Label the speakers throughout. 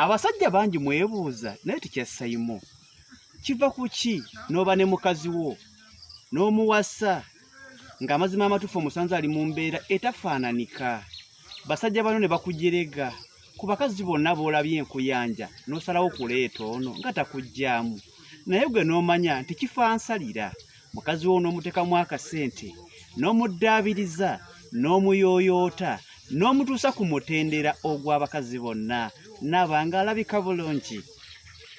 Speaker 1: abasajja bangi mwebuuza naye tekyasayimo kiva ku ki n'oba ne mukazi wo n'omuwasa ng'amazima amatuufu omusanzu ali mu mbeera etafaananika basajja bano ne bakujerega ku bakazi bonna b'olabye enkuyanja n'osalawo kuleeta ono nga takuggyaamu naye gwe n'omanya nti kifa nsalira mukazi wo n'omuteekamu akasente n'omuddaabiriza n'omuyooyoota n'omutuusa ku mutendera ogw'abakazi bonna n'abanga alabika bulungi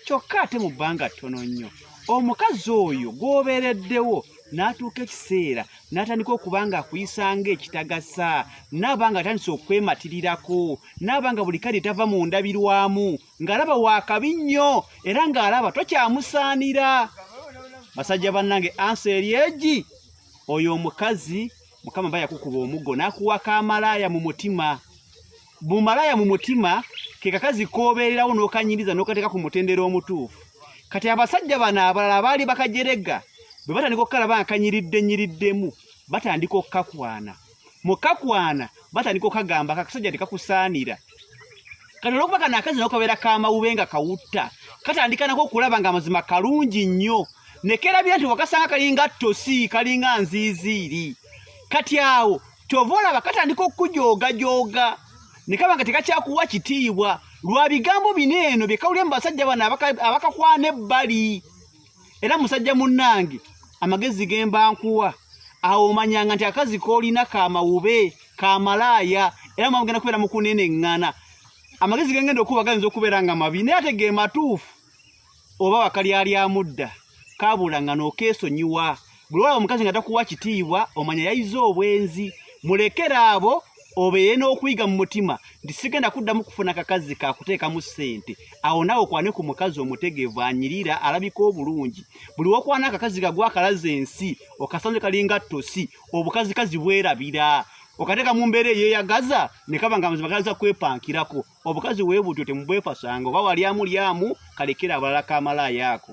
Speaker 1: kyokka ate mu bbanga ttono nnyo omukazi oyo gw'obeereddewo n'atuuka ekiseera n'atandika okuba nga akuyisanga ekitagasa n'aba nga atandise okwematirirako n'aba nga buli kale tava mu ndabirwamu ng'alaba waakabi nnyo era ng'alaba tokyamusaanira basajja bannange ansa eri egi oyo omukazi Mukama baya kukuba omuggo n'akuwaka amalaaya mu mutima bumalaaya mu mutima ke kakazi koobeererawo n'okanyiriza n'okateeka ku mutendera omutuufu kati abasajja bano abalala baali bakajerega bwe batandika okukalaba nga kanyiridde batandika okukakwana mu kakwana batandika okukagamba kakasajja tekakusaanira kati olw'okuba kano akazi n'okabeera kaamawube nga kawutta katandika nako okulaba nga amazima kalungi nnyo ne kerabya nti wakasanga kalinga ttosi kalinga nziiziiri kati awo kyova olaba katandika okukujooga ne kaba nga tekakyakuwa kitiibwa lwa bigambo bino eno bye kawulira mu basajja bano abakakwana ebbali era musajja munnange amagezi gemba nkuwa awo omanyanga nti akazi koolina kaamawube kaamalaaya era mwagenda kubeera mu kuneneŋŋana amagezi gengenda okuba gayinza okubeera nga mabi naye ate ge matuufu oba wakalyalya kaabula nga n'okeesonyiwa buli olaba omukazi nga takuwa kitiibwa omanya yayize obwenzi mulekera abo obeere n'okuyiga mu mutima nti sigenda kuddamu kufuna kakazi kakuteekamu ssente awo naawe okwane ku mukazi omutegeevu anyirira alabika obulungi buli wokwana akakazi gagwa akalaza ensi okasanze kalinga ttosi obukazikazi bwerabira okateeka mu mbeera eyeeyagaza ne kaba nga amazima galaza kwepankirako obukazi weebutyo temubwefasanga oba walyamu kalekera abalala kaamalaaya ako